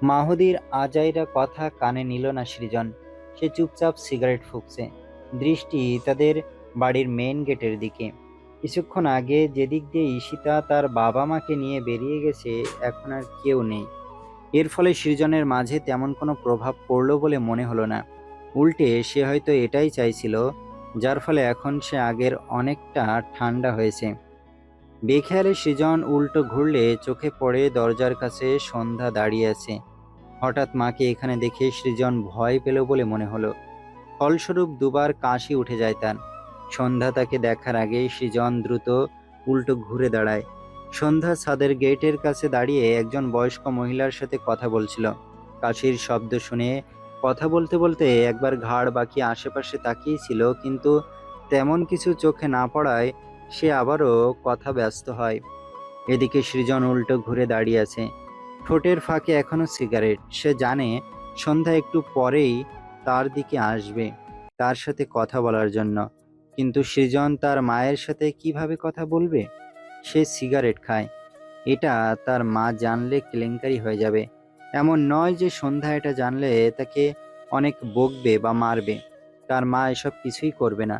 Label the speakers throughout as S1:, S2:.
S1: মাহুদির আজাইরা কথা কানে নিল না সৃজন। সে চুপচাপ সিগারেট ফুঁকছে, দৃষ্টি তাদের বাড়ির মেইন গেটের দিকে। কিছুক্ষণ আগে যেদিক দিয়ে ঈশিতা তার বাবা মাকে নিয়ে বেরিয়ে গেছে, এখন আর কেউ নেই। এর ফলে সৃজনের মাঝে তেমন কোনো প্রভাব পড়ল বলে মনে হলো না। উল্টে সে হয়তো এটাই চাইছিল, যার ফলে এখন সে আগের অনেকটা ঠান্ডা হয়েছে। বেখেয়ালে সৃজন উল্টো ঘুরলে চোখে পড়ে দরজার কাছে সন্ধ্যা দাঁড়িয়ে আছে। হঠাৎ মাকে এখানে দেখে সৃজন ভয় পেল বলে মনে হলো। ফলস্বরূপ দুবার কাশি উঠে যায় তার। সন্ধ্যা তাকে দেখার আগেই সৃজন দ্রুত উল্টো ঘুরে দাঁড়ায়। সন্ধ্যা ছাদের গেটের কাছে দাঁড়িয়ে একজন বয়স্ক মহিলার সাথে কথা বলছিল। কাশির শব্দ শুনে কথা বলতে বলতে একবার ঘাড় বাঁকিয়ে আশেপাশে তাকিয়েছিল, কিন্তু তেমন কিছু চোখে না পড়ায় সে আবারও কথা ব্যস্ত হয়। এদিকে সৃজন উল্টো ঘুরে দাঁড়িয়ে আছে, ঠোঁটের ফাঁকে এখনো সিগারেট। সে জানে সন্ধ্যা একটু পরেই তার দিকে আসবে তার সাথে কথা বলার জন্য, কিন্তু সৃজন তার মায়ের সাথে কিভাবে কথা বলবে? সে সিগারেট খায়, এটা তার মা জানলে কেলেঙ্কারি হয়ে যাবে। এমন নয় যে সন্ধ্যা এটা জানলে তাকে অনেক বকবে বা মারবে, তার মা এসব কিছুই করবে না।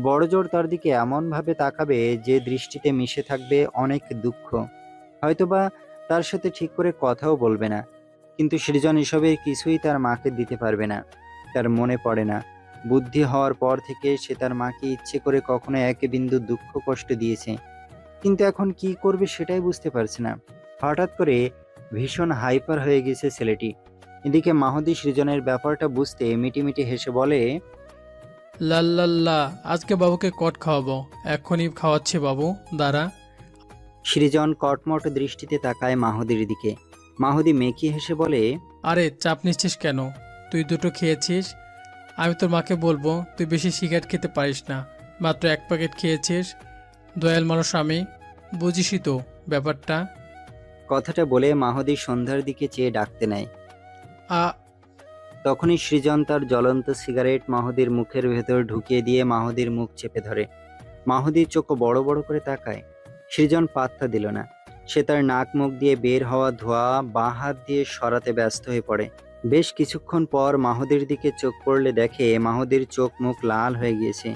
S1: বড়জোর তার দিকে এমনভাবে তাকাবে যে দৃষ্টিতে মিশে থাকবে অনেক দুঃখ। হয়তোবা তার সাথে ঠিক করে কথাও বলবে না, কিন্তু সৃজন এসবের কিছুই তার মাকে দিতে পারবে না। তার মনে পড়ে না, বুদ্ধি হওয়ার পর থেকে সে তার মাকে ইচ্ছে করে কখনো এক বিন্দু দুঃখ কষ্ট দিয়েছে, কিন্তু এখন কি করবে সেটাই বুঝতে পারছে না। হঠাৎ করে ভীষণ হাইপার হয়ে গেছে ছেলেটি। এদিকে মাহুদি সৃজনের ব্যাপারটা বুঝতে মিটিমিটি হেসে বলে,
S2: লাল্লাল্লা, আজকে বাবুকে কট খাওয়াবো। এক্ষুনি খাওয়াচ্ছি বাবু, দাঁড়া।
S1: সৃজন কটমট দৃষ্টিতে তাকায় মাহুদির দিকে। মাহুদি মেকি হেসে বলে,
S2: আরে চাপ নিচ্ছিস কেন? তুই দুটো খেয়েছিস, আমি তোর মাকে বলবো তুই বেশি সিগারেট খেতে পারিস না। মাত্র এক প্যাকেট খেয়েছিস, দয়াল মানুষ আমি, বুঝিসই তো ব্যাপারটা।
S1: কথাটা বলে মাহুদি সন্ধ্যার দিকে চেয়ে ডাকতে নেয়।
S2: আ
S1: তখনই সৃজন তার জ্বলন্ত সিগারেট মাহুদির মুখের ভেতর ঢুকিয়ে দিয়ে মাহুদির মুখ চেপে ধরে। মাহুদির চোখ বড় বড় করে তাকায়। সৃজন পাত্তা দিল না। সে তার নাক মুখ দিয়ে বের হওয়া ধোঁয়া বাঁ হাত দিয়ে সরাতে ব্যস্ত হয়ে পড়ে। বেশ কিছুক্ষণ পর মাহুদির দিকে চোখ পড়লে দেখে মাহুদির চোখ মুখ লাল হয়ে গিয়েছে।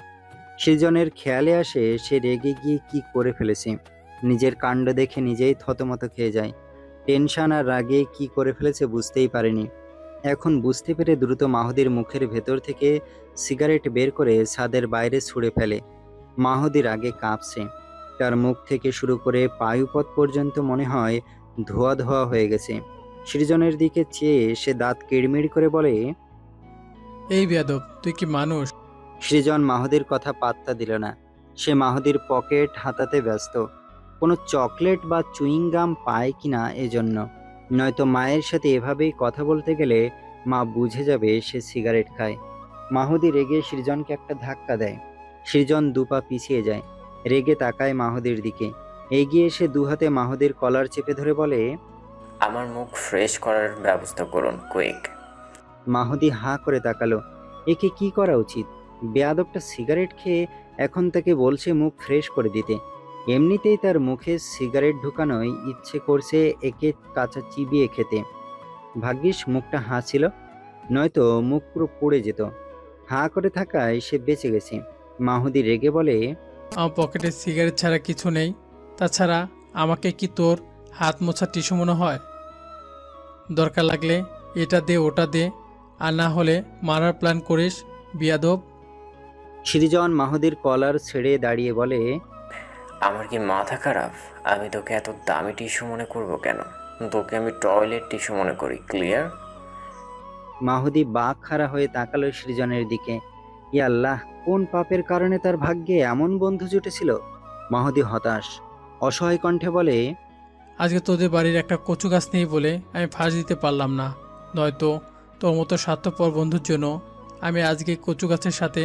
S1: সৃজনের খেয়ালে আসে সে রেগে গিয়ে কি করে ফেলেছে। নিজের কাণ্ড দেখে নিজেই থতমত খেয়ে যায়। টেনশন আর রাগে কি করে ফেলেছে বুঝতেই পারেনি। এখন বুঝতে পেরে দ্রুত মাহুদির মুখের ভেতর থেকে সিগারেট বের করে ছাদের বাইরে ছুঁড়ে ফেলে। মাহুদির আগে কাঁপছে। তার মুখ থেকে শুরু করে পায়ুপথ পর্যন্ত মনে হয় ধোয়া ধোয়া হয়ে গেছে। সৃজনের দিকে চেয়ে সে দাঁত কিড়মিড় করে বলে,
S2: এই বেয়াদব, তুই কি মানুষ?
S1: সৃজন মাহুদির কথা পাত্তা দিল না। সে মাহুদির পকেট হাতাতে ব্যস্ত, কোনো চকলেট বা চুইং গাম পায় কিনা এজন্য। নয়তো মায়ের সাথে এভাবেই কথা বলতে গেলে মা বুঝে যাবে সে সিগারেট খায়। মাহুদি রেগে সৃজনকে একটা ধাক্কা দেয়। সৃজন দুপা পিছিয়ে যায়, রেগে তাকায় মাহুদির দিকে। এগিয়ে এসে দুহাতে মাহুদির কলার চেপে ধরে বলে,
S3: আমার মুখ ফ্রেশ করার ব্যবস্থা করুন, কুইক।
S1: মাহুদি হাঁ করে তাকালো। একে কি করা উচিত? বেয়াদবটা সিগারেট খেয়ে এখন তাকে বলছে মুখ ফ্রেশ করে দিতে। এমনিতেই তার মুখে সিগারেট ঢুকানোই ইচ্ছে করছে একে কাঁচা চিবিয়ে খেতে। ভাগ্যিস মুখটা হাঁ ছিল, নয়তো মুখ পুরো পুড়ে যেত। হাঁ করে থাকায় সে বেঁচে গেছে। মাহুদি রেগে বলে,
S2: আমার পকেটে সিগারেট ছাড়া কিছু নেই। তাছাড়া আমাকে কি তোর হাত মোছা টিস্যু মনে হয়? দরকার লাগলে এটা দে ওটা দে, আর না হলে মারার প্ল্যান করিস, বিয়াদব।
S1: সৃজন মাহুদির কলার ছেড়ে দাঁড়িয়ে বলে,
S3: আমার কি মাথা খারাপ? আমি তোকে এত দামি টিস্যু মনে করব কেন? তোকে আমি টয়লেট টিস্যু মনে করি, ক্লিয়ার?
S1: মাহুদি বাক খাড়া হয়ে তাকালো সৃজনের দিকে। ইয়া আল্লাহ, কোন পাপের কারণে তার ভাগ্যে এমন বন্ধু জুটেছিল? মাহুদি হতাশ, অসহায় কণ্ঠে বলে,
S2: আজকে তোদের বাড়ির একটা কচু গাছ নেই বলে আমি ফাঁস দিতে পারলাম না, নয়তো তোর মতো স্বার্থপর বন্ধুর জন্য আমি আজকে কচু গাছের সাথে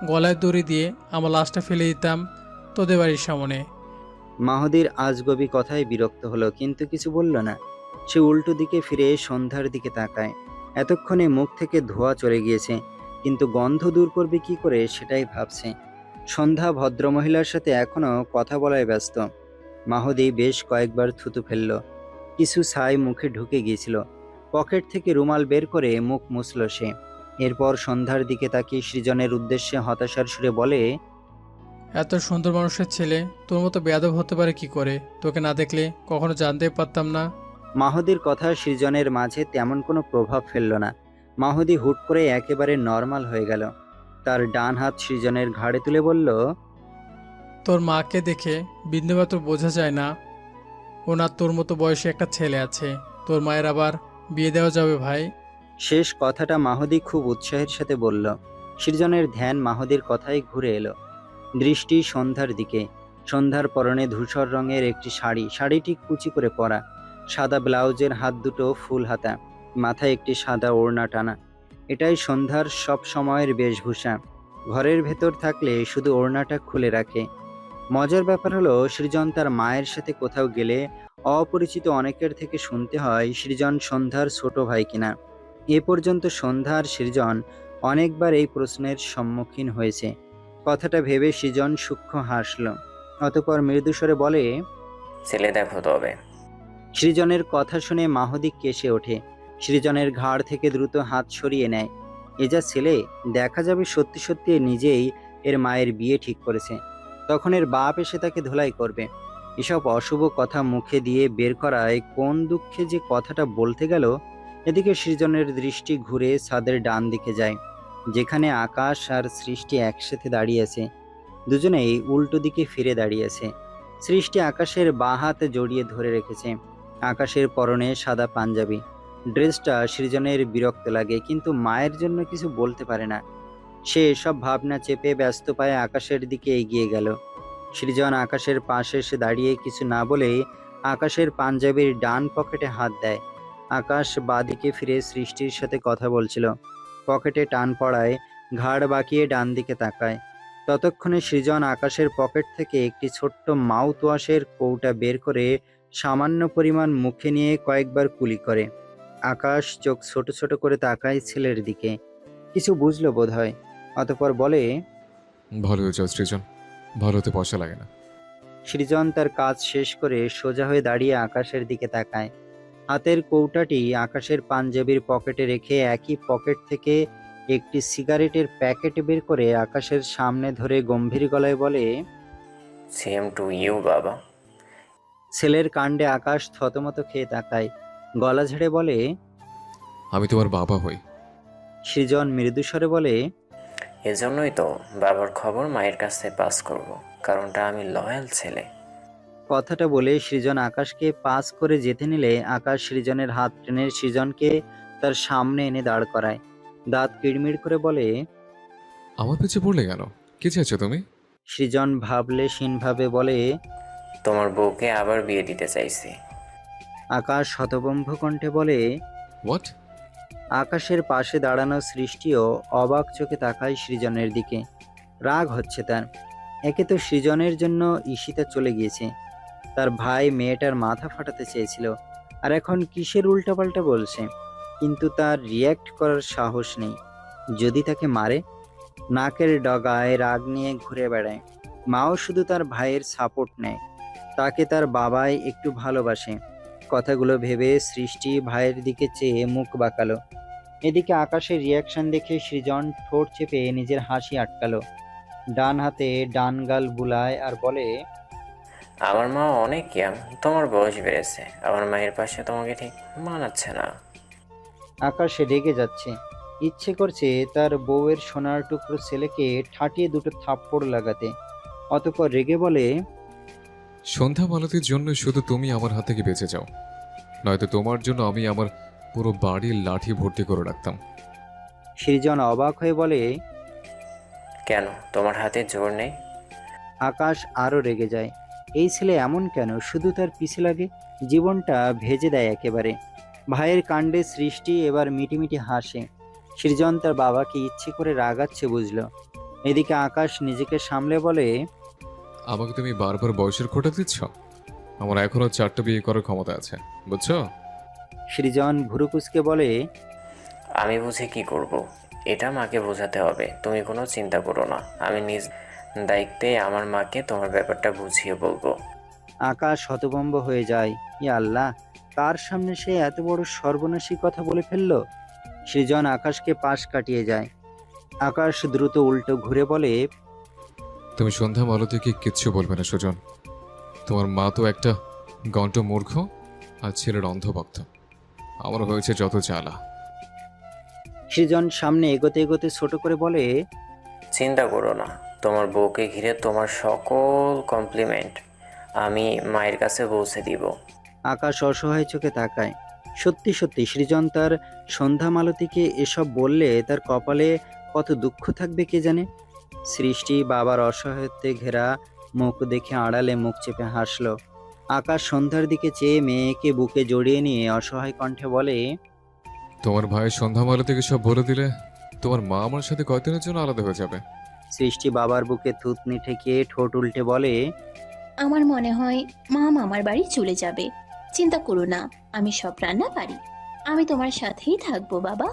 S2: গলায় দড়ি দিয়ে আমার লাশটা ফেলে দিতাম তোদের বাড়ির সামনে।
S1: মাহুদির আজগবি কথায় বিরক্ত হলো, কিন্তু কিছু বলল না। সে উল্টো দিকে ফিরে সন্ধ্যার দিকে তাকায়। এতক্ষণে মুখ থেকে ধোঁয়া চলে গিয়েছে, কিন্তু গন্ধ দূর করবে কি করে সেটাই ভাবছে। সন্ধ্যা ভদ্রমহিলার সাথে এখনো কথা বলায় ব্যস্ত। মাহুদি বেশ কয়েকবার থুতু ফেলল। কিছু ছাই মুখে ঢুকে গিয়েছিল। পকেট থেকে রুমাল বের করে মুখ মুছল সে। এরপর সন্ধ্যার দিকে তাকিয়ে সৃজনের উদ্দেশ্যে হতাশার সুরে বলে,
S2: এত সুন্দর মানুষের ছেলে তোর মতো বেয়াদব হতে পারে কি করে? তোকে না দেখলে কখনো জানতেই পারতাম না।
S1: মাহুদির কথা সৃজনের মাঝে তেমন কোনো প্রভাব ফেলল না। মাহুদি হুট করে একেবারে নর্মাল হয়ে গেল। তার ডান হাত সৃজনের ঘাড়ে তুলে বলল,
S2: তোর মাকে দেখে বিন্দুমাত্র বোঝা যায় না ওনার তোর মতো বয়সী একটা ছেলে আছে। তোর মায়ের আবার বিয়ে দেওয়া যাবে ভাই।
S1: শেষ কথাটা মাহুদি খুব উৎসাহের সাথে বলল। সৃজনের ধ্যান মাহুদির কথাই ঘুরে এলো। দৃষ্টি সন্ধ্যার দিকে। সন্ধ্যার পরনে ধূসর রঙের একটি শাড়ি, শাড়িটি কুচি করে পরা, সাদা ব্লাউজের হাত দুটো ফুল হাতা, মাথায় একটি সাদা ওড়না টানা। এটাই সন্ধ্যার সব সময়ের বেশভূষা। ঘরের ভেতর থাকলে শুধু ওড়নাটা খুলে রাখে। মজার ব্যাপার হলো, সৃজন তার মায়ের সাথে কোথাও গেলে অপরিচিত অনেকের থেকে শুনতে হয় সৃজন সন্ধ্যার ছোট ভাই কিনা। এ পর্যন্ত সন্ধ্যা আর সৃজন অনেকবার এই প্রশ্নের সম্মুখীন হয়েছে। কথাটা ভেবে সৃজন সূক্ষ্ম হাসল। অতঃপর মৃদুস্বরে বলে,
S3: ছেলে দেখো তবে।
S1: সৃজনের কথা শুনে মাহুদি কেসে ওঠে। সৃজনের ঘাড় থেকে দ্রুত হাত সরিয়ে নেয়। এ যা ছেলে, দেখা যাবে সত্যি সত্যি এ নিজেই এর মায়ের বিয়ে ঠিক করেছে। তখন এর বাপ এসে তাকে ধোলাই করবে। এসব অশুভ কথা মুখে দিয়ে বের করায় কোন দুঃখে যে কথাটা বলতে গেল। এদিকে সৃজনের দৃষ্টি ঘুরে ছাদের ডান দিকে যায়, যেখানে আকাশ আর সৃষ্টি একসাথে দাঁড়িয়ে আছে। দুজনেই উল্টো দিকে ফিরে দাঁড়িয়ে আছে। সৃষ্টি আকাশের বাঁ হাতে জড়িয়ে ধরে রেখেছে। আকাশের পরনে সাদা পাঞ্জাবি। ড্রেসটা সৃজনের বিরক্ত লাগে, কিন্তু মায়ের জন্য কিছু বলতে পারে না। সে সব ভাবনা চেপে ব্যস্ত পায়ে আকাশের দিকে এগিয়ে গেল। সৃজন আকাশের পাশে এসে দাঁড়িয়ে কিছু না বলেই আকাশের পাঞ্জাবির ডান পকেটে হাত দেয়। আকাশ বাঁদিকে ফিরে সৃষ্টির সাথে কথা বলছিল। পকেটে টান পড়ায় ঘাড় বাঁকিয়ে ডান দিকে তাকায়। ততক্ষণে সৃজন আকাশের পকেট থেকে একটি ছোট্ট মাউথ ওয়াশের কৌটা বের করে সামান্য পরিমাণ মুখে নিয়ে কয়েকবার কুলি করে। আকাশ চোখ ছোট ছোট করে তাকায় ছেলের দিকে। কিছু বুঝলো বোধহয়। অতঃপর বলে,
S4: ভালো হয়েছে সৃজন, ভালো হতে পয়সা লাগে না।
S1: সৃজন তার কাজ শেষ করে সোজা হয়ে দাঁড়িয়ে আকাশের দিকে তাকায়। হাতের কৌটাটি আকাশের পাঞ্জাবির পকেটে রেখে একই পকেট থেকে একটি সিগারেটের প্যাকেট বের করে আকাশের সামনে ধরে গম্ভীর গলায় বলে,
S3: সেম টু ইউ বাবা।
S1: ছেলের কাণ্ডে আকাশ থতমত খেয়ে তাকায়। গলা ঝেড়ে বলে,
S4: আমি তোমার বাবা হই।
S1: সৃজন মৃদুস্বরে বলে,
S3: এজন্যই তো বাবার খবর মায়ের কাছে পাস করব, কারণটা আমি লয়াল ছেলে।
S1: কথাটা বলে সৃজন আকাশকে পাস করে যেতে নিলে আকাশ সৃজনের হাত টেনে সৃজনকে তার সামনে এনে দাঁড় করায়। দাঁত কিড়মিড় করে বলে,
S4: আমার পিছে পড়লে কেন? কি চাইছো তুমি?
S1: সৃজন ভাবলেশীনভাবে বলে,
S3: তোমার বউকে আবার বিয়ে দিতে চাইছি।
S1: আকাশ হতভম্ব কণ্ঠে বলে।
S4: হোয়াট?
S1: আকাশের পাশে দাঁড়ানো সৃষ্টিও অবাক চোখে তাকায় সৃজনের দিকে। রাগ হচ্ছে তার। একে তো সৃজনের জন্য ঈশিতা চলে গিয়েছে, তার ভাই মেয়েটার মাথা ফাটাতে চেয়েছিল, আর এখন কিসের উল্টাপাল্টা বলছে। কিন্তু তার রিয়্যাক্ট করার সাহস নেই। যদি তাকে মারে? নাকের ডগায় রাগ নিয়ে ঘুরে বেড়ায়। মাও শুধু তার ভাইয়ের সাপোর্ট নেয়, তাকে তার বাবাই একটু ভালোবাসে। কথাগুলো ভেবে সৃষ্টি ভাইয়ের দিকে চেয়ে মুখ বাঁকালো। এদিকে আকাশের রিয়াকশন দেখে সৃজন ঠোঁট চেপে নিজের হাসি আটকালো। ডান হাতে ডান গাল বুলায় আর বলে,
S3: আমার মা অনেক ইয়াং, তোমার বয়স বেড়েছে, আমার মায়ের পাশে তোমাকে ঠিক মানাচ্ছে না।
S1: আকাশ রেগে যাচ্ছে। ইচ্ছে করছে তার বউয়ের সোনার টুকরো ছেলেকে ঠাটিয়ে দুটো থাপ্পড় লাগাতে। অতঃপর রেগে বলে,
S4: সন্ধ্যা মালতীর জন্য শুধু তুমি আমার হাত থেকে বেঁচে যাও, নয়তো তোমার জন্য আমি আমার পুরো বাড়ির লাঠি ভর্তি করে রাখতাম।
S1: সৃজন অবাক হয়ে বলে,
S3: কেন, তোমার হাতে জোর নেই?
S1: আকাশ আরো রেগে যায়। এই ছেলে এমন কেন, শুধু তার পিছে লাগে, জীবনটা ভেজে দেয় একেবারে। ভাইয়ের কাণ্ডে সৃষ্টি এবার মিটিমিটি হাসে। সৃজন তার বাবাকে ইচ্ছে করে রাগাচ্ছে বুঝলো। এদিকে আকাশ নিজেকে সামলে বলে,
S4: আমাকে তুমি বারবার বয়সের খোঁটা দিচ্ছ। আমার এখনো 4টা বিয়ে করার ক্ষমতা আছে, বুঝছো?
S1: সৃজন ভুরুকুচকে বলে,
S3: আমি বুঝে কি করব? এটা মাকে বোঝাতে হবে। তুমি কোনো চিন্তা করো না, আমি নিজ দায়িত্বে আমার মাকে তোমার ব্যাপারটা বুঝিয়ে বলবো।
S1: আকাশ হতভম্ব হয়ে যায়। ইয়া আল্লাহ, কার সামনে সে এত বড় সর্বনাশী কথা বলে ফেললো? সৃজন আকাশকে পাশ কাটিয়ে যায়। আকাশ দ্রুত উল্টো ঘুরে বলে,
S4: তুমি সন্ধ্যা মালতীকে কিচ্ছু বলবে না সুজন। তোমার মা তো একটা গন্ট মূর্খ আর ছেলের অন্ধভক্ত। আমার হয়েছে যত জ্বালা।
S1: সৃজন সামনে এগোতে এগোতে ছোট করে বলে,
S3: চিন্তা করো না, তোমার বউকে ঘিরে তোমার সকল কমপ্লিমেন্ট আমি মায়ের কাছে পৌঁছে দিব।
S1: আকাশ অসহায় চোখে তাকায়। সত্যি সত্যি সৃজন তার সন্ধ্যা মালতীকে এসব বললে তার কপালে কত দুঃখ থাকবে কে জানে। সৃষ্টি বাবার অসহায়ত্বে ঘেরা মুখ দেখে আড়ালে মুখ চেপে হাসলো। আকাশ সন্ধ্যার দিকে চেয়ে মেয়েকে বুকে জড়িয়ে নিয়ে অসহায় কণ্ঠে বলে,
S4: তোমার ভাই সন্ধ্যা মালতীকে সব বলে দিলে তোমার মা আমার সাথে কয়দিনের জন্য আলাদা হয়ে যাবে।
S1: সৃষ্টি বাবার বুকে থুতনি ঠেকিয়ে ঠোঁট উল্টে বলে,
S5: আমার মনে হয় মা মামার বাড়ি চলে যাবে। চিন্তা করো না, আমি সব রান্না পারি। আমি তোমার সাথেই থাকবো বাবা।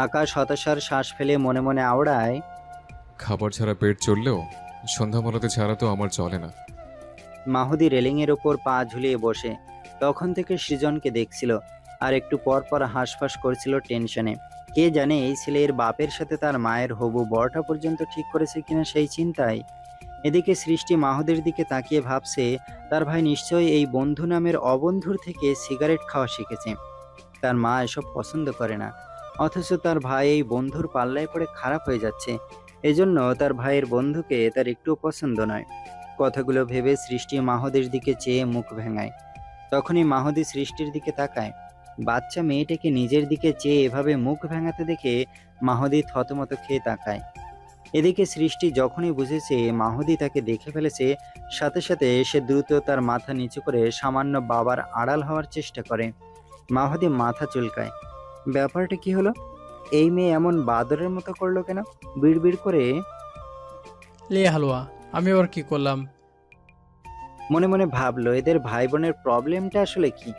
S1: আকাশ হতাশার শ্বাস ফেলে মনে মনে আওড়ায়,
S4: খাবার ছাড়া পেট চললেও সন্ধ্যা মালতী ছাড়া তো আমার চলে না।
S1: মাহুদি রেলিংয়ের ওপর পা ঝুলিয়ে বসে তখন থেকে সৃজনকে দেখছিল আর একটু পর পর হাঁসফাঁস করছিল টেনশনে। কে জানে এই ছেলের বাপের সাথে তার মায়ের হবু বরটা পর্যন্ত ঠিক করেছে কিনা সেই চিন্তায়। এদিকে সৃষ্টি মাহুদের দিকে তাকিয়ে ভাবছে, তার ভাই নিশ্চয়ই এই বন্ধু নামের অবন্ধুর থেকে সিগারেট খাওয়া শিখেছে। তার মা এসব পছন্দ করে না, অথচ তার ভাই এই বন্ধুর পাল্লায় পড়ে খারাপ হয়ে যাচ্ছে। এজন্য তার ভাইয়ের বন্ধুকে তার একটুও পছন্দ নয়। কথাগুলো ভেবে সৃষ্টি মাহুদের দিকে চেয়ে মুখ ভেঙায়। তখনই মাহুদি সৃষ্টির দিকে তাকায়। বাচ্চা মেয়েটাকে নিজের দিকে চেয়ে এভাবে মুখ ভেঙাতে দেখে মাহুদি থতমত খেয়ে তাকায়। এদিকে সৃষ্টি যখনই বুঝেছে মাহুদি তাকে দেখে ফেলেছে, সাথে সাথে সে দ্রুত তার মাথা নিচু করে সামান্য বাবার আড়াল হওয়ার চেষ্টা করে। মাহুদি মাথা চুলকায়। ব্যাপারটা কি হলো? এই মেয়ে এমন বাদরের মতো করলো কেন? বিড়বিড় করে
S2: লে হালুয়া, আমি আবার কি করলাম?
S1: মনে মনে ভাবলো, এদের ভাই বোনের প্রবলেমটা আসলে কি?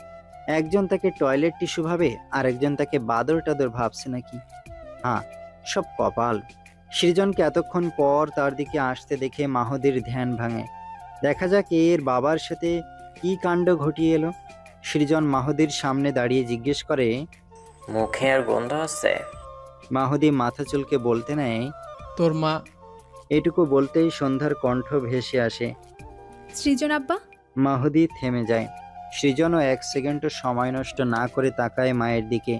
S1: একজন তাকে টয়লেট টিস্যু ভাবে, আর একজন তাকে বাদর টাদর ভাবছে নাকি? হ্যাঁ, সব কপাল। সৃজনকে এতক্ষণ পর তার দিকে আসতে দেখে মাহুদির ধ্যান ভাঙে। দেখা যাক এর বাবার সাথে কি কাণ্ড ঘটিয়ে এলো। সৃজন মাহুদির সামনে দাঁড়িয়ে জিজ্ঞেস করে,
S3: মুখে আর গন্ধ আছে?
S1: মাহুদি মাথা চুলকে বলতে নেয়।
S2: তোর মা।
S1: এটুকু বলতেই সন্ধ্যার কণ্ঠ ভেসে আসে।
S6: সৃজন আব্বা।
S1: মাহুদি থেমে যায়। সৃজনও এক সেকেন্ডও সময় নষ্ট না করে তাকায় মায়ের দিকে।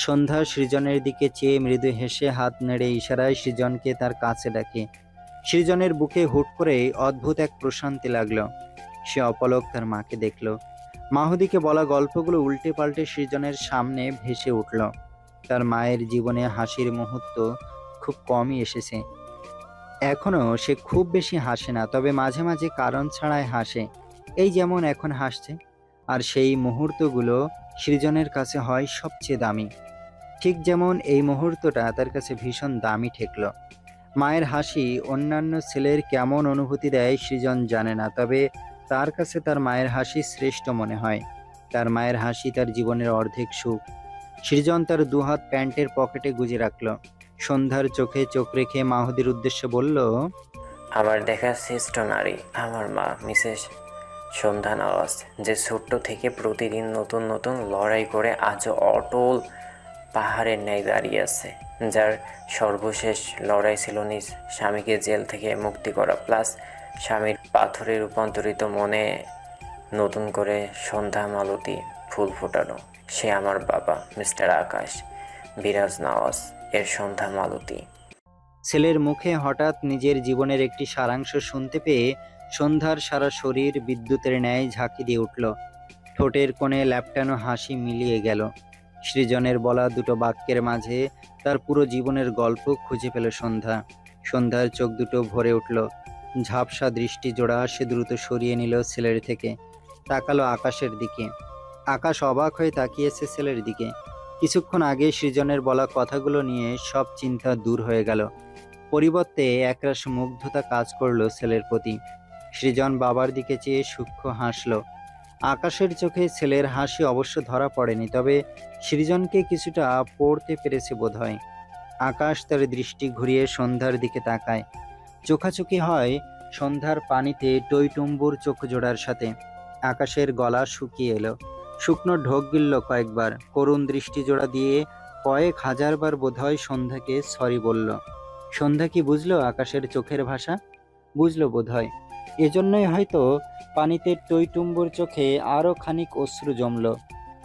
S1: সন্ধ্যা সৃজনের দিকে চেয়ে মৃদু হেসে হাত নেড়ে ইশারায় সৃজনকে তার কাছে ডাকে। সৃজনের বুকে হুট করে অদ্ভুত এক প্রশান্তি লাগলো। সে অপলক তার মাকে দেখল। মাহুদিকে বলা গল্পগুলো উল্টে পাল্টে সৃজনের সামনে ভেসে উঠল। তার মায়ের জীবনে হাসির মুহূর্ত খুব কমই এসেছে। এখনো সে খুব বেশি হাসে না, তবে মাঝে মাঝে কারণ ছাড়াই হাসে। এই যেমন এখন হাসছে। আর সেই মুহূর্তগুলো সৃজনের কাছে হয় সবচেয়ে দামি। ঠিক যেমন এই মুহূর্তটা তার কাছে ভীষণ দামি ঠেকল। মায়ের হাসি অন্যান্য ছেলের কেমন অনুভূতি দেয় সৃজন জানে না, তবে তার কাছে তার মায়ের হাসি শ্রেষ্ঠ মনে হয়। তার মায়ের হাসি তার জীবনের অর্ধেক সুখ। সৃজন তার দুহাত প্যান্টের পকেটে গুজে রাখল। সন্ধ্যার চোখে চোখ রেখে মাহুদির উদ্দেশ্যে বলল,
S3: আমার দেখা শ্রেষ্ঠ নারী আমার মা মিসেস সন্ধ্যা নওয়াজ, যে ছোট্ট থেকে প্রতিদিন নতুন নতুন লড়াই করে আজও অটল পাহাড়ের ন্যায় দাঁড়িয়ে আছে। যার সর্বশেষ লড়াই ছিল নিজ স্বামীকে জেল থেকে মুক্তি করা, প্লাস স্বামীর পাথরে রূপান্তরিত মনে নতুন করে সন্ধ্যা মালতী ফুল ফোটানো। সে আমার বাবা মিস্টার আকাশ বিরাজ নওয়াজ এর সন্ধ্যা মালতী।
S1: ছেলের মুখে হঠাৎ নিজের জীবনের একটি সারাংশ শুনতে পেয়ে সন্ধ্যার সারা শরীর বিদ্যুতের ন্যায় ঝাঁকি দিয়ে উঠল। ঠোঁটের কোণে ল্যাপটানো হাসি মিলিয়ে গেল। সৃজনের বলা দুটো বাক্যের মাঝে তার পুরো জীবনের গল্প খুঁজে পেল সন্ধ্যা। সন্ধ্যার চোখ দুটো ভরে উঠল। ঝাপসা দৃষ্টি জোড়া সে দ্রুত সরিয়ে নিল ছেলের থেকে। তাকালো আকাশের দিকে। আকাশ অবাক হয়ে তাকিয়েছে ছেলের দিকে। কিছুক্ষণ আগে সৃজনের বলা কথাগুলো নিয়ে সব চিন্তা দূর হয়ে গেল। পরিবর্তে একরাশ মুগ্ধতা কাজ করলো ছেলের প্রতি। সৃজন বাবার দিকে চেয়ে সূক্ষ্ম হাসল। আকাশের চোখে ছেলের হাসি অবশ্য ধরা পড়েনি, তবে সৃজনকে কিছুটা পড়তে পেরেছে বোধহয়। আকাশ তার দৃষ্টি ঘুরিয়ে সন্ধ্যার দিকে তাকায়। চোখাচোখি হয়, সন্ধ্যার পানিতে টইটুম্বুর চোখ জোড়ার সাথে আকাশের গলা শুকিয়ে এলো। শুকনো ঢোক গিলল কয়েকবার, করুণ দৃষ্টি জোড়া দিয়ে কয়েক হাজারবার বোধহয় সন্ধ্যাকে সরি বলল। সন্ধ্যা কি বুঝলো আকাশের চোখের ভাষা? বুঝলো বোধহয়। এজন্যই হয়তো পানিতে টইটুম্বুর চোখে আরও খানিক অশ্রু জমল।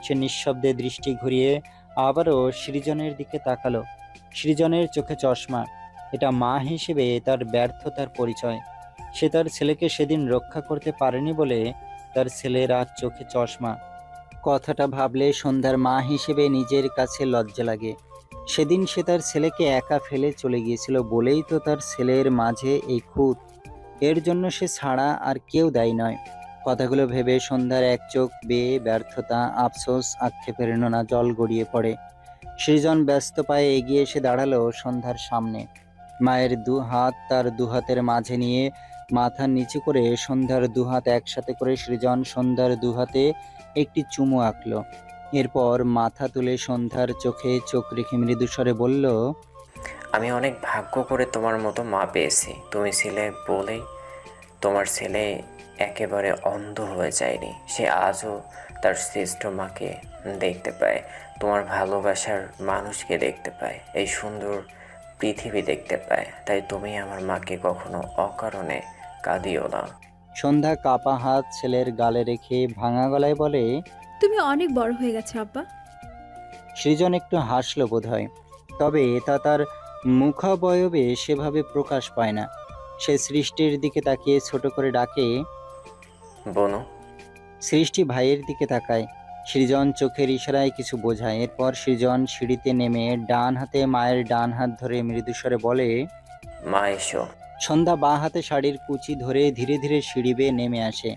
S1: সে নিঃশব্দে দৃষ্টি ঘুরিয়ে আবারও সৃজনের দিকে তাকালো। সৃজনের চোখে চশমা। এটা মা হিসেবে তার ব্যর্থতার পরিচয়। সে তার ছেলেকে সেদিন রক্ষা করতে পারেনি বলে তার ছেলের আজ চোখে চশমা। কথাটা ভাবলে সন্ধ্যার মা হিসেবে নিজের কাছে লজ্জা লাগে। সেদিন সে তার ছেলেকে একা ফেলে চলে গিয়েছিল বলেই তো তার ছেলের মাঝে এই খুঁত। এর জন্য সে ছাড়া আর কেউ দায়ী নয়। কথাগুলো ভেবে সন্ধ্যার এক চোখ বেয়ে ব্যর্থতা, আফসোস, আক্ষেপের নোনা জল গড়িয়ে পড়ে। সৃজন ব্যস্ত পায়ে এগিয়ে এসে দাঁড়ালো সন্ধ্যার সামনে। মায়ের দু হাত তার দু হাতের মাঝে নিয়ে মাথা নিচু করে সন্ধ্যার দু হাত একসাথে করে সৃজন সন্ধ্যার দু হাতে একটি চুমু আঁকলো। এরপর মাথা তুলে সন্ধ্যার চোখে চোখ রেখে মৃদুস্বরে বলল,
S3: আমি অনেক ভাগ্য করে তোমার মতো মা পেয়েছি। তুমি ছিলে বলেই তোমার ছেলে একেবারে অন্ধ হয়ে যায়নি। সে আজও তার শ্রেষ্ঠ মাকে দেখতে পায়, তোমার ভালোবাসার মানুষকে দেখতে পায়, এই সুন্দর পৃথিবী দেখতে পায়। তাই তুমি আমার মাকে কখনো অকারণে কাঁদিও না।
S1: সন্ধ্যা কাপা হাত ছেলের গালে রেখে ভাঙা গলায় বলে।
S6: তুমি অনেক বড় হয়ে গেছো আব্বা।
S1: সৃজন একটু হাসল বোধহয়, তবে তা তার মুখাবয়বে সেভাবে প্রকাশ পায় না। সে সৃষ্টির দিকে তাকিয়ে ছোট করে ডাকে।
S3: বনু,
S1: সৃষ্টি ভাইয়ের দিকে তাকায়। সৃজন চোখের ইশারায় কিছু বোঝায়। এরপর সৃজন সিঁড়িতে নেমে ডান হাতে মায়ের ডান হাত ধরে মৃদুস্বরে বলে।
S3: মা এসো।
S1: সন্ধ্যা বাঁ হাতে শাড়ির কুচি ধরে ধীরে ধীরে সিঁড়ি বেয়ে নেমে আসে।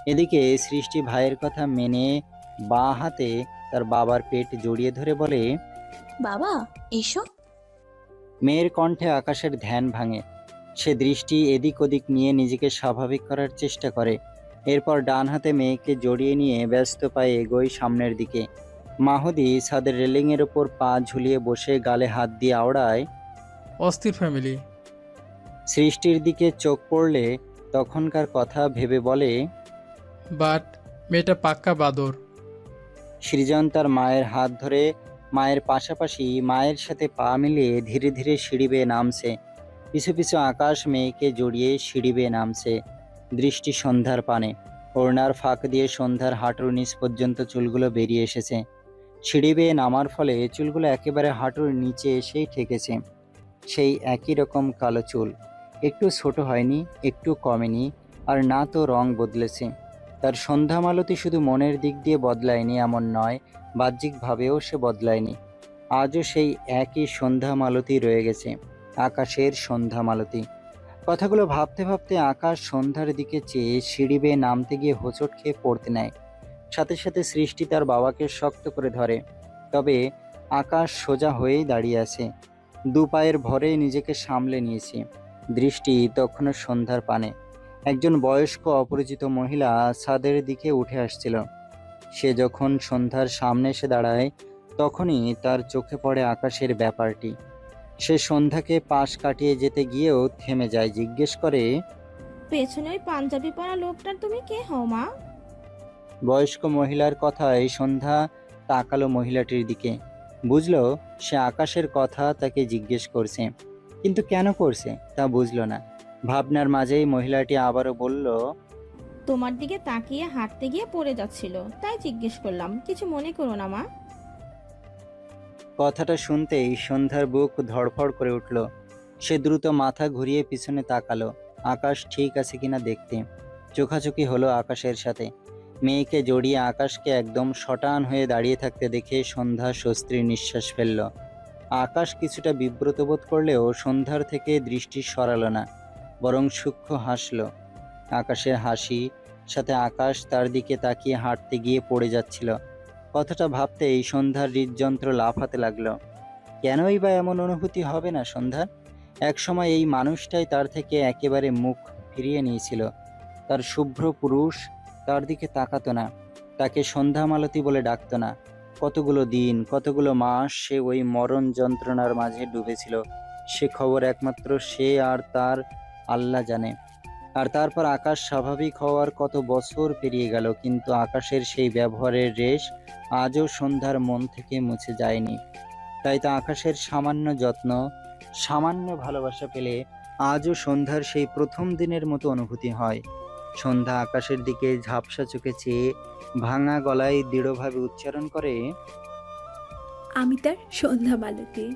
S1: এদিকে সৃষ্টি ভাইয়ের কথা মেনে বাঁ হাতে তার বাবার পেট জড়িয়ে ধরে বলে।
S5: বাবা, এসো।
S1: মেয়ের কণ্ঠে আকাশের ধ্যান ভাঙে। সে দৃষ্টি এদিক ওদিক নিয়ে নিজেকে স্বাভাবিক করার চেষ্টা করে। এরপর ডান হাতে মেয়েকে জড়িয়ে নিয়ে ব্যস্ত পায়ে এগোয় সামনের দিকে। মাহুদি ছাদের রেলিংয়ের ওপর পা ঝুলিয়ে বসে গালে হাত দিয়ে আওড়ায়।
S2: অস্থির ফ্যামিলি।
S1: সৃষ্টির দিকে চোখ পড়লে তখনকার কথা ভেবে বলে।
S2: বাট মেয়েটা পাক্কা বাদর।
S1: সৃজন তার মায়ের হাত ধরে মায়ের পাশাপাশি মায়ের সাথে পা মিলিয়ে ধীরে ধীরে সিঁড়ি বেয়ে নামছে। পিছু পিছু আকাশ মেয়েকে জড়িয়ে সিঁড়ি বেয়ে নামছে। দৃষ্টি সন্ধ্যার পানে। ওড়নার ফাঁক দিয়ে সন্ধ্যার হাঁটুর নিচ পর্যন্ত চুলগুলো বেরিয়ে এসেছে। সিঁড়ি বেয়ে নামার ফলে চুলগুলো একেবারে হাঁটুর নিচে এসেই ঠেকেছে। সেই একই রকম কালো চুল, একটু ছোট হয়নি, একটু কমেনি, আর না তো রং বদলেছে। তার সন্ধ্যা মালতী শুধু মনের দিক দিয়ে বদলায়নি এমন নয়, বাহ্যিকভাবেও সে বদলায়নি। আজও সেই একই সন্ধ্যা মালতী রয়ে গেছে, আকাশের সন্ধ্যা মালতী। কথাগুলো ভাবতে ভাবতে আকাশ সন্ধ্যার দিকে চেয়ে সিঁড়ি বেয়ে নামতে গিয়ে হোঁচট খেয়ে পড়তে নেয়। সাথে সাথে সৃষ্টি তার বাবাকে শক্ত করে ধরে। তবে আকাশ সোজা হয়েই দাঁড়িয়ে আছে, দু পায়ের ভরে নিজেকে সামলে নিয়েছে। দৃষ্টি তখনও সন্ধ্যার পানে। একজন বয়স্ক অপরিচিত মহিলা ছাদের দিকে উঠে আসছিল। সে যখন সন্ধ্যার সামনে এসে দাঁড়ায় তখনই তার চোখে পড়ে আকাশের ব্যাপারটি। সে সন্ধ্যাকে পাশ কাটিয়ে যেতে গিয়েও থেমে যায়, জিজ্ঞেস করে।
S7: পেছনে ওই পাঞ্জাবি পরা লোকটার তুমি কে হও মা?
S1: বয়স্ক মহিলার কথায় সন্ধ্যা তাকালো মহিলাটির দিকে। বুঝলো সে আকাশের কথা তাকে জিজ্ঞেস করছে, কিন্তু কেন করছে তা বুঝলো না। ভাবনার মাঝেই মহিলাটি আবারও বলল।
S7: তোমার দিকে তাকিয়ে হাঁটতে গিয়ে পড়ে যাচ্ছিল, তাই জিজ্ঞেস করলাম। কিছু মনে করো না মা।
S1: কথাটা শুনতেই সন্ধ্যার বুক ধড়ফড় করে উঠল। সে দ্রুত মাথা ঘুরিয়ে পিছনে তাকালো, আকাশ ঠিক আছে কিনা দেখতে। চোখাচোখি হলো আকাশের সাথে। মেয়েকে জড়িয়ে আকাশকে একদম শটান হয়ে দাঁড়িয়ে থাকতে দেখে সন্ধ্যা স্বস্তির নিঃশ্বাস ফেলল। আকাশ কিছুটা বিব্রত বোধ করলেও সন্ধ্যার থেকে দৃষ্টি সরালো না, বরং সূক্ষ্ম হাসল। আকাশের হাসি সাথে আকাশ তার দিকে তাকিয়ে হাঁটতে গিয়ে পড়ে যাচ্ছিল। কথাটা ভাবতেই সন্ধ্যার হৃদযন্ত্র লাফাতে লাগলো। কেনই বা এমন অনুভূতি হবে না সন্ধ্যার? একসময় এই মানুষটাই তার থেকে একেবারে মুখ ফিরিয়ে নিয়েছিল। তার শুভ্র পুরুষ তার দিকে তাকাতো না, তাকে সন্ধ্যা মালতী বলে ডাকতো না। কতগুলো দিন, কতগুলো মাস সে ওই মরণ যন্ত্রণার মাঝে ডুবেছিল। সে খবর একমাত্র সে আর তার আল্লাহ জানে। আর তারপর আকাশ স্বাভাবিক হওয়ার কত বছর পেরিয়ে গেল, কিন্তু আকাশের সেই ব্যবহারের রেশ আজও সন্ধ্যার মন থেকে মুছে যায়নি। তাই তো আকাশের সামান্য যত্ন, সামান্য ভালোবাসা পেলে আজও সন্ধ্যার সেই প্রথম দিনের মতো অনুভূতি হয়। সন্ধ্যা আকাশের দিকে ঝাপসা চোখে চেয়ে ভাঙা গলায় দৃঢ়ভাবে উচ্চারণ করে,
S6: আমি তার সন্ধ্যা মালতী।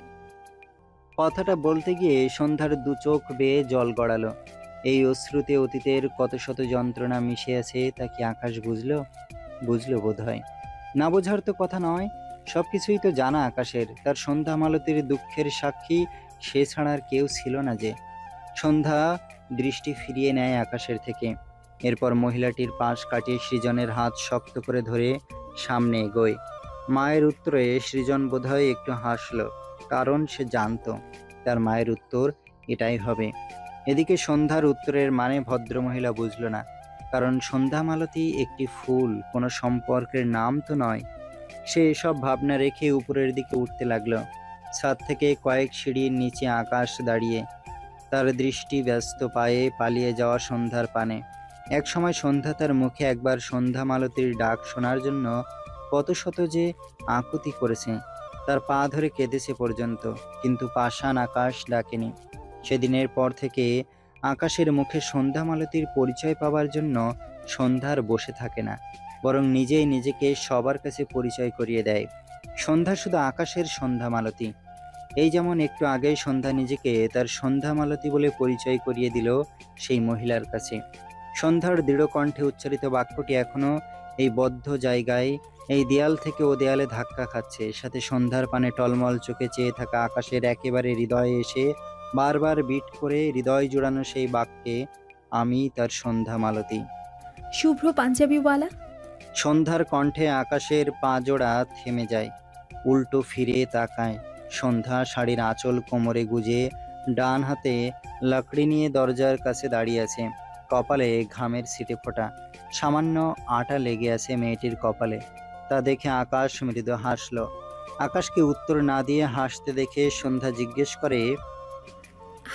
S1: কথাটা বলতে গিয়ে সন্ধ্যার দু চোখ বেয়ে জল গড়ালো। এই অশ্রুতে অতীতের কত শত যন্ত্রণা মিশে আছে, তা কি আকাশ বুঝলো? বুঝলো বোধ হয়। না বোঝার তো কথা নয়, সবকিছুই তো জানা আকাশের। তার সন্ধ্যা মালতীর দুঃখের সাক্ষী সে ছাড়া আর কেউ ছিল না যে। সন্ধ্যা দৃষ্টি ফিরিয়ে নেয় আকাশের থেকে। এরপর মহিলাটির পাশ কাটিয়ে সৃজনের হাত শক্ত করে ধরে সামনে এগোয়। মায়ের উত্তরে সৃজন বোধহয় একটু হাসলো, কারণ সে জানতো তার মায়ের উত্তর এটাই হবে। এদিকে সন্ধ্যার উত্তরের মানে ভদ্রমহিলা বুঝল না, কারণ সন্ধ্যা মালতী একটি ফুল, কোনো সম্পর্কের নাম তো নয়। সে এসব ভাবনা রেখে উপরের দিকে উঠতে লাগলো। ছাদ থেকে কয়েক সিঁড়ির নিচে আকাশ দাঁড়িয়ে, তার দৃষ্টি ব্যস্ত পায়ে পালিয়ে যাওয়া সন্ধ্যার পানে। এক সময় সন্ধ্যা তার মুখে একবার সন্ধ্যা মালতীর ডাক শোনার জন্য কত শত যে আকুতি করেছে, তার পা ধরে কেঁদেছে পর্যন্ত, কিন্তু পাষাণ আকাশ ডাকেনি। সেদিনের পর থেকে আকাশের মুখে সন্ধ্যা মালতীর পরিচয় পাওয়ার জন্য সন্ধ্যার বসে থাকে না, বরং নিজেই নিজেকে সবার কাছে পরিচয় করিয়ে দেয়। সন্ধ্যা শুধু আকাশের সন্ধ্যা মালতী। এই যেমন একটু আগেই সন্ধ্যা নিজেকে তার সন্ধ্যা মালতী বলে পরিচয় করিয়ে দিল সেই মহিলার কাছে। সন্ধ্যার দৃঢ় কণ্ঠে উচ্চারিত বাক্যটি এখনো এই বদ্ধ জায়গায়, এই দেয়াল থেকে ও দেয়ালে ধাক্কা খাচ্ছে, সাথে সন্ধ্যার পানে টলমল চোখে চেয়ে থাকা আকাশের একেবারে হৃদয়ে এসে বারবার বিট করে হৃদয় জোড়ানো সেই বাক্যে, আমি তার সন্ধ্যা মালতী।
S6: শুভ্র পাঞ্জাবিওয়ালা।
S1: সন্ধ্যার কণ্ঠে আকাশের পা জোড়া থেমে যায়, উল্টো ফিরে তাকায়। সন্ধ্যা শাড়ির আঁচল কোমরে গুজে ডান হাতে লাকড়ি নিয়ে দরজার কাছে দাঁড়িয়ে আছে। কপালে ঘামের ছিটে ফোঁটা, সামান্য আটা লেগে আছে মেয়েটির কপালে। তা দেখে আকাশ মৃদু হাসলো। আকাশকে উত্তর না দিয়ে হাসতে দেখে সন্ধ্যা জিজ্ঞেস করে,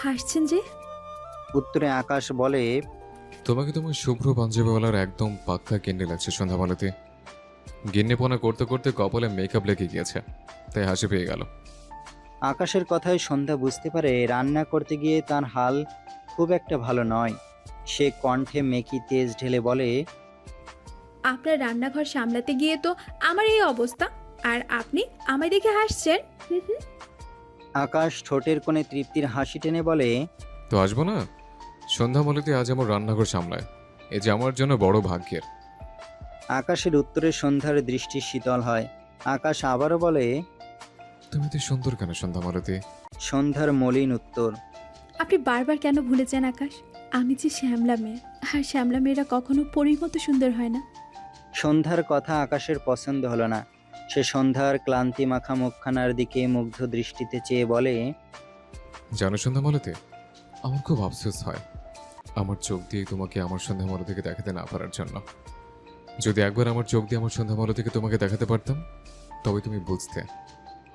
S6: হাসছেন যে?
S1: উত্তরে আকাশ বলে,
S4: তোমাকে তোমার শুভ্র পাঞ্জাবিওয়ালার একদম পাক্কা গিন্নি লাগছে সন্ধ্যা মালতী। গিন্নিপনা করতে করতে কপালে মেকআপ লেগে গিয়েছে, তাই হাসি পেয়ে গেল।
S1: আকাশের কথায় সন্ধ্যা বুঝতে পারে রান্না করতে গিয়ে তার হাল খুব একটা ভালো নয়। সে কণ্ঠে মেকি তেজ ঢেলে বলে,
S6: আপনার রান্নাঘর সামলাতে গিয়ে তো আমার এই অবস্থা, আর আপনি আমায় দেখে হাসছেন। হুম হুম।
S1: আকাশ ঠোঁটের কোণে তৃপ্তির হাসি টেনে বলে,
S4: তো আসবো না? সন্ধ্যা মালতী আজ আমার রান্নাঘর সামলায়, এ যে আমার জন্য বড় ভাগ্যের।
S1: আকাশের উত্তরে সন্ধ্যার দৃষ্টি শীতল হয়। আকাশ আবারও বলে,
S4: তুমি তো সুন্দর কেন সন্ধ্যা মালতী?
S1: সন্ধ্যার মলিন উত্তর,
S6: আপনি বারবার কেন ভুলে যান আকাশ? আমি যে শ্যামলা মেয়ে, আর শ্যামলা মেয়েরা কখনো পরীর মতো সুন্দর হয় না।
S1: সন্ধ্যার কথা আকাশের পছন্দ হলো না। সে সন্ধ্যার ক্লান্তি মাখা মুখখানার দিকে মুগ্ধ দৃষ্টিতে চেয়ে বলে,
S4: জানো সন্ধ্যা মালতী, আমার খুব আফসোস হয় আমার চোখ দিয়ে তোমাকে আমার সন্ধ্যা মালতীকে দেখাতে না পারার জন্য। যদি একবার আমার চোখ দিয়ে আমার সন্ধ্যা মালতীকে তোমাকে দেখাতে পারতাম, তবে তুমি বুঝতে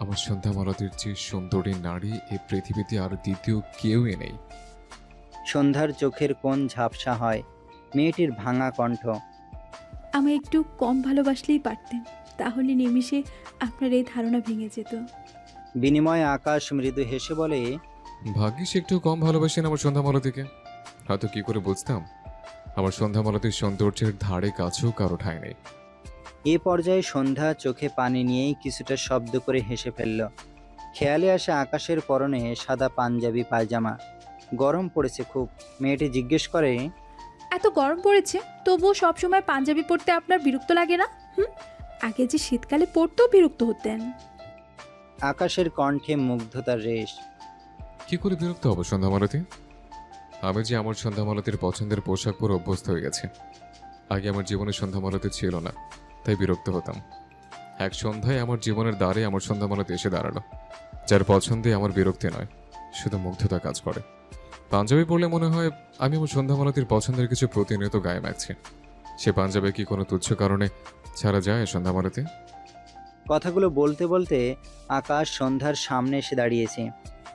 S4: আমার সন্ধ্যা মালতীর যে সুন্দরী নারী এই পৃথিবীতে আর দ্বিতীয় কেউই নেই।
S1: সন্ধ্যার চোখের কোণ ঝাপসা হয়। মেয়েটির ভাঙা কণ্ঠ,
S6: আমায় একটু কম ভালোবাসলেই পারতেন, তাহলে নিমিষে আপনার এই ধারণা ভেঙে যেত।
S1: বিনিময়ে আকাশ মৃদু হেসে বলে,
S4: ভাগ্যিস একটু কম ভালোবাসেন আমার সন্ধ্যা মালতীকে, হয়তো কি করে বুঝতাম আমার সন্ধ্যা মালতীর সৌন্দর্যের ধারে কাছেও কারো ঠাঁই নেই।
S1: এ পর্যায়ে সন্ধ্যা চোখে পানি নিয়েই কিছুটা শব্দ করে হেসে ফেলল। খেয়ালে আসে আকাশের পরনে সাদা পাঞ্জাবি পায়জামা। গরম পড়েছে খুব। মেয়েটি জিজ্ঞেস করে,
S6: এত গরম পড়েছে, তবুও সবসময় পাঞ্জাবি পরতে আপনার বিরক্ত লাগে না? হুম, আগে যে শীতকালে পরতেও বিরক্ত হতেন।
S1: আকাশের কণ্ঠে মুগ্ধতার রেশ।
S4: কি করে বিরক্ত হবো সন্ধ্যা মালতী? আমি যে আমার সন্ধ্যা মালতীর পছন্দের পোশাক পরে অভ্যস্ত হয়ে গেছে। আগে আমার জীবনে সন্ধ্যা মালতী ছিল না, তাই বিরক্ত হতাম। এক সন্ধ্যায় আমার জীবনের দ্বারে আমার সন্ধ্যা মালতী এসে দাঁড়ালো, যার পছন্দে আমার বিরক্তি নয়, শুধু মুগ্ধতা কাজ করে। পাঞ্জাবি পরলে মনে হয় আমি আমার সন্ধ্যা মালতীর পছন্দের কিছু প্রতিনিয়ত গায়ে মাখছি। সে পাঞ্জাবি কি কোনো তুচ্ছ কারণে ছাড়া যায় সন্ধ্যা মালতী?
S1: কথাগুলো বলতে বলতে আকাশ সন্ধ্যার সামনে এসে দাঁড়িয়েছে।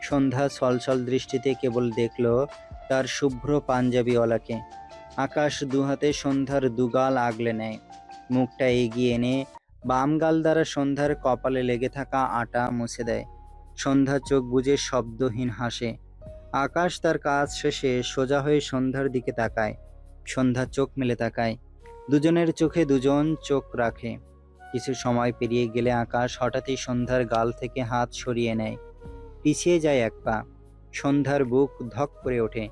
S1: সন্ধ্যা ছলছল দৃষ্টিতে কেবল দেখল তার শুভ্র পাঞ্জাবিওয়ালাকে। আকাশ দুহাতে সন্ধ্যার দুগাল আগলে নেয়, মুখটা এগিয়ে এনে বাম গাল দ্বারা সন্ধ্যার কপালে লেগে থাকা আটা মুছে দেয়। সন্ধ্যা চোখ বুজে শব্দহীন হাসে। আকাশ তার কাজ শেষে সোজা হয়ে সন্ধ্যার দিকে তাকায়। সন্ধ্যা চোখ মেলে তাকায়। দুজনের চোখে দুজন চোখ রাখে। কিছু সময় পেরিয়ে গেলে আকাশ হঠাৎই সন্ধ্যার গাল থেকে হাত সরিয়ে নেয়, পিছিয়ে যায় এক পা। সন্ধ্যার বুক ধক করে ওঠে।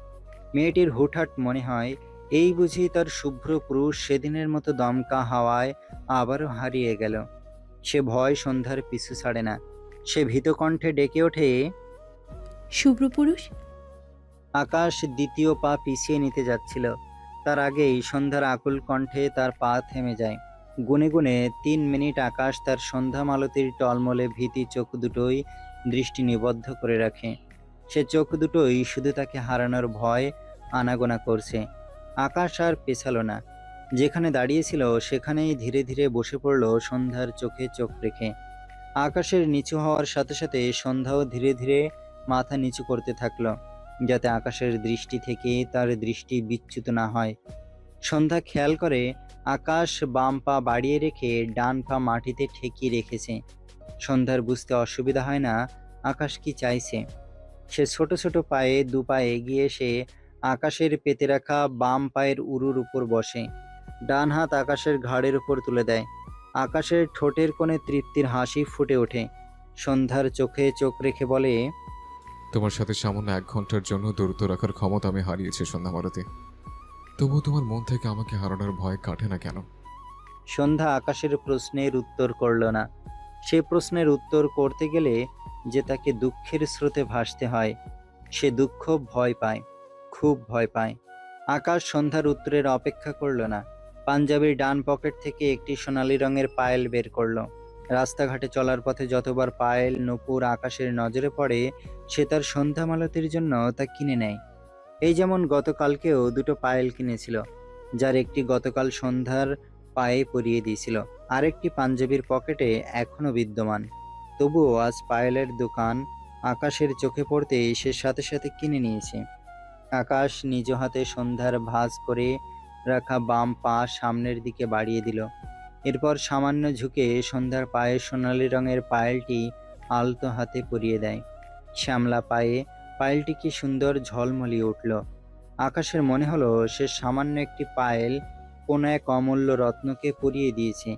S1: মেয়েটির হুটহাট মনে হয় এই বুঝি তার শুভ্র পুরুষ সেদিনের মতো দমকা হাওয়ায় আবারও হারিয়ে গেল। সে ভয় সন্ধ্যার পিছু ছাড়ে না। সে ভীত কণ্ঠে ডেকে ওঠে,
S6: শুভ্র পুরুষ।
S1: আকাশ দ্বিতীয় পা পিছিয়ে নিতে যাচ্ছিল। তার আগেই সন্ধ্যার আকুল কণ্ঠে তার পা থেমে যায়। গুনে গুনে 3 মিনিট আকাশ তার সন্ধ্যা মালতীর টলমলে ভীতি চোখ দুটোই দৃষ্টি নিবদ্ধ করে রাখে। সে চোখ দুটোই শুধু তাকে হারানোর ভয় আনাগোনা করছে। আকাশ আর পেছালো না। যেখানে দাঁড়িয়েছিল সেখানেই ধীরে ধীরে বসে পড়ল সন্ধ্যার চোখে চোখ রেখে। আকাশের নিচু হওয়ার সাথে সাথে সন্ধ্যাও ধীরে ধীরে মাথা নিচু করতে থাকলো, যাতে আকাশের দৃষ্টি থেকে তার দৃষ্টি বিচ্যুত না হয়। সন্ধ্যা খেয়াল করে আকাশ বাম পা বাড়িয়ে রেখে ডান পা মাটিতে ঠেকিয়ে রেখেছে। সন্ধ্যার বুঝতে অসুবিধা হয় না আকাশ কি চাইছে। সে ছোট ছোট পায়ে দু পা এগিয়ে এসে আকাশের পেতে রাখা বাম পায়ের উরুর উপর বসে। ডান হাত আকাশের ঘাড়ের উপর তুলে দেয়। আকাশের ঠোঁটের কোণে তৃপ্তির হাসি ফুটে ওঠে। সন্ধ্যার চোখে চোখ রেখে বলে,
S4: তোমার সাথে সামান্য 1 ঘন্টার জন্য দূরত্ব রাখার ক্ষমতা আমি হারিয়েছি সন্ধ্যা মালতী। তবুও তোমার মন থেকে আমাকে হারানোর ভয় কাটে না কেন?
S1: সন্ধ্যা আকাশের প্রশ্নের উত্তর করল না। সে প্রশ্নের উত্তর করতে গেলে যে তাকে দুঃখের স্রোতে ভাসতে হয়। সে দুঃখ ভয় পায়, খুব ভয় পায়। আকাশ সন্ধ্যার উত্তরের অপেক্ষা করল না। পাঞ্জাবির ডান পকেট থেকে একটি সোনালী রঙের পায়েল বের করলো। রাস্তাঘাটে চলার পথে যতবার পায়েল নূপুর আকাশের নজরে পড়ে, সে তার সন্ধ্যা মালতীর জন্য তা কিনে নেয়। এই যেমন গতকালকেও 2টো পায়েল কিনেছিল, যার একটি গতকাল সন্ধ্যার পায়ে পরিয়ে দিয়েছিল, আরেকটি পাঞ্জাবির পকেটে এখনো বিদ্যমান। তবুও আজ পায়েলের দোকান আকাশের চোখে পড়তে সে সাথে সাথে কিনে নিয়েছে। আকাশ নিজ হাতে সন্ধ্যার ভাঁজ করে রাখা বাম পা সামনের দিকে বাড়িয়ে দিল। এরপর সামান্য ঝুঁকে সন্ধ্যার পায়ে সোনালী রঙের পায়েলটি আলতো হাতে পরিয়ে দেয়। শ্যামলা পায়ে পায়েলটি কি সুন্দর ঝলমলিয়ে উঠল। আকাশের মনে হলো সে সামান্য একটি পায়েল কোনো এক অমূল্য রত্নকে পরিয়ে দিয়েছে।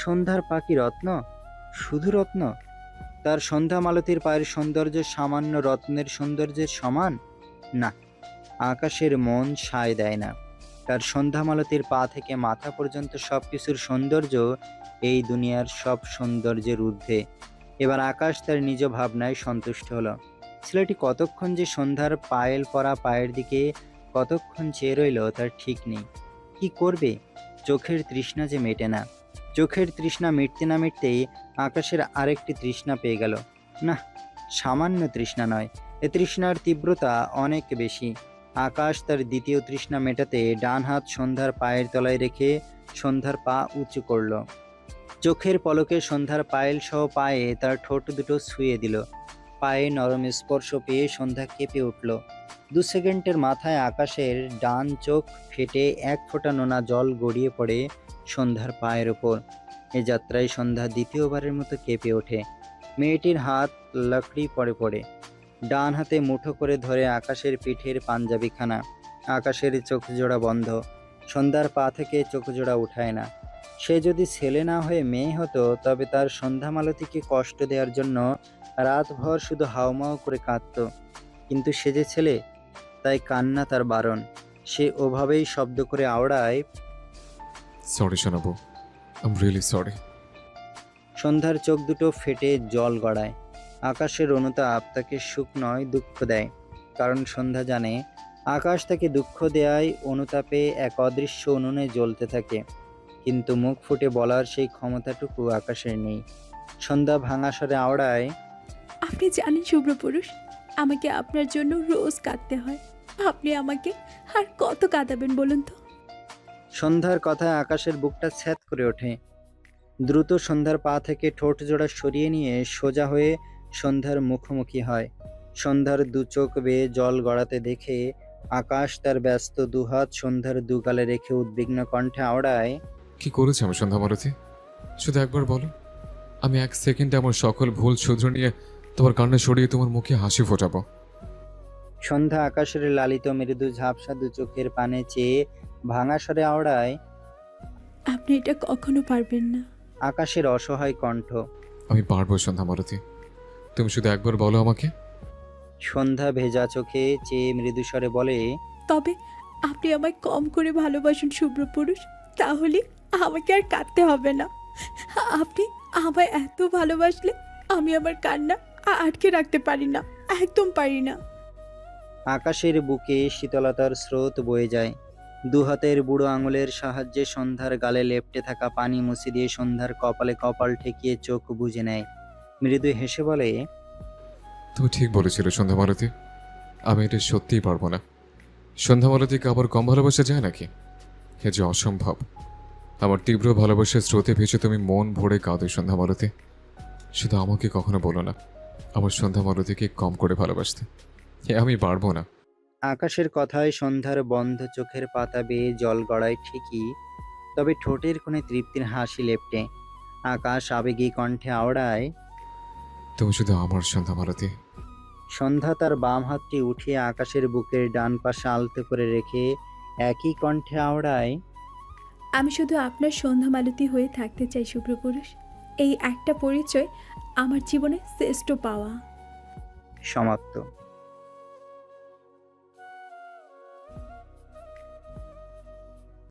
S1: সন্ধ্যার পা কি রত্ন? শুধু রত্ন? তার সন্ধ্যা মালতীর পায়ের সৌন্দর্য সামান্য রত্নের সৌন্দর্যের সমান? না, আকাশের মন সায় দেয় না। তার সন্ধ্যা মালতীর পা থেকে মাথা পর্যন্ত সবকিছুর সৌন্দর্য এই দুনিয়ার সব সৌন্দর্যের ঊর্ধ্বে। এবার আকাশ তার নিজ ভাবনায় সন্তুষ্ট হলো। ছেলেটি কতক্ষণ যে সন্ধ্যার পায়েল পরা পায়ের দিকে কতক্ষণ চেয়ে রইল তার ঠিক নেই। কি করবে? চোখের তৃষ্ণা যে মেটে না। চোখের তৃষ্ণা মিটতে না মিটতেই আকাশের আরেকটি তৃষ্ণা পেয়ে গেল। না, সামান্য তৃষ্ণা নয়, এ তৃষ্ণার তীব্রতা অনেক বেশি। আকাশ তার দ্বিতীয় তৃষ্ণা মেটাতে ডান হাত সন্ধ্যার পায়ের তলায় রেখে সন্ধ্যার পা উঁচু করল। চোখের পলকে সন্ধ্যার পায়েল সহ পায়ে তার ঠোঁট দুটো ছুঁয়ে দিল। পায়ে নরম স্পর্শ পেয়ে সন্ধ্যা কেঁপে উঠল। 2 সেকেন্ডের মাথায় আকাশের ডান চোখ ফেটে 1 ফোঁটা নোনা জল গড়িয়ে পড়ে সন্ধ্যার পায়ের ওপর। এ যাত্রায় সন্ধ্যা দ্বিতীয়বারের মতো কেঁপে ওঠে। মেয়েটির হাত লাকড়ি পড়ে পড়ে। ডান হাতে মুঠো করে ধরে আকাশের পিঠের পাঞ্জাবিখানা। আকাশের চোখ জোড়া বন্ধ। সন্ধ্যার পা থেকে চোখ জোড়া উঠায় না। সে যদি ছেলে না হয়ে মেয়ে হতো তবে তার সন্ধ্যা মালতীকে কষ্ট দেওয়ার জন্য রাতভর শুধু হাউমাউ করে কাঁদত। কিন্তু সে যে ছেলে, তাই কান্না তার বারণ। সে ওভাবেই শব্দ করে আওড়ায়,
S4: সরি শোনাবো, আই এম রিয়েলি সরি।
S1: সন্ধ্যার চোখ দুটো ফেটে জল গড়ায়। আকাশের অনুতাপ তাকে সুখ নয় দুঃখ দেয়, কারণ সন্ধ্যা জানে আকাশ তাকে দুঃখ দেয় অনুতাপে এক অদৃশ্য উনুনে জ্বলতে থাকে। কিন্তু মুখ ফুটে বলার সেই ক্ষমতাটুকু আকাশের নেই। সন্ধ্যা ভাঙা স্বরে আওড়ায়,
S6: আপনি জানেন শুভ্র পুরুষ, আমাকে আপনার জন্য রোজ কাঁদতে হয়। আপনি আমাকে আর কত কাঁদাবেন বলুন তো?
S1: সন্ধ্যার কথায় আকাশের বুকটা ছ্যাদ করে ওঠে। দ্রুত সন্ধ্যার পা থেকে ঠোঁট জোড়া সরিয়ে নিয়ে সোজা হয়ে সন্ধ্যার মুখোমুখি হয়। সন্ধ্যার 2 চোখ বেয়ে জল গড়াতে দেখে আকাশ তার ব্যস্ত দুহাত সন্ধ্যার দুগালে রেখে উদ্বিগ্ন কণ্ঠে আওড়ায়,
S4: কি করেছি আমি সন্ধ্যা মালতী? শুধু একবার বলো। আমি 1 সেকেন্ডে আমার সকল ভুল শুধরে নিয়ে তোমার কান্না সরিয়ে তোমার মুখে হাসি ফোটাবো।
S1: সন্ধ্যা আকাশের লালিত মৃদু ঝাপসা দু চোখের পানে চেয়ে ভাঙা স্বরে আওড়ায়।
S6: আপনি এটা কখনো পারবেন না।
S1: আকাশের অসহায় কণ্ঠ।
S4: আমি পারবো সন্ধ্যা মালতী, তুমি শুধু একবার বলো আমাকে।
S1: সন্ধ্যা ভেজা চোখে চেয়ে মৃদুস্বরে বলে,
S6: তবে আপনি আমায় কম করে ভালোবাসুন শুভ্রপুরুষ, তাহলে আমাকে আর কাঁদতে হবে না। আপনি আমায় এত ভালোবাসলে আমি আমার কান্না আটকে রাখতে পারি না, একদম পারি না।
S1: আকাশের বুকে শীতলতার স্রোত বয়ে যায়। দু হাতের বুড়ো আঙুলের সাহায্যে সন্ধ্যার গালে লেপ্টে থাকা পানি মুছে দিয়ে সন্ধ্যার কপালে কপাল ঠেকিয়ে চোখ বুজে নেয়। মৃদু হেসে বলে,
S4: তুমি ঠিক বলেছিলে সন্ধ্যা মালতী, আমি এটা সত্যিই পারবো না। সন্ধ্যা মালতীকে আবার কম ভালোবাসা যায় নাকি? এ যে অসম্ভব। আমার তীব্র ভালোবাসার স্রোতে ভেসে তুমি মন ভরে কাঁদো সন্ধ্যা মালতী। শুধু আমাকে কখনো বলো না আমার সন্ধ্যা মালতীকে কম করে ভালোবাসতে। আমি পারবো না।
S1: আকাশের কথায় সন্ধ্যার বন্ধ চোখের পাতা বেয়ে জল গড়ায় ঠিকই, তবে ঠোঁটের কোণে তৃপ্তির হাসি লেপ্টে। আকাশ আবেগী কণ্ঠে আওড়ায়।
S4: তুমি শুধু আমার সন্ধ্যা মালতী।
S1: সন্ধ্যা তার বাম হাতটি উঠিয়ে আকাশের বুকের ডান পাশে আলতো করে রেখে একই কণ্ঠে আওড়ায়।
S6: আমি শুধু আপনার সন্ধ্যা মালতী হয়ে থাকতে চাই শুভ্রপুরুষ। এই একটা পরিচয় আমার জীবনে শ্রেষ্ঠ পাওয়া।
S1: সমাপ্ত।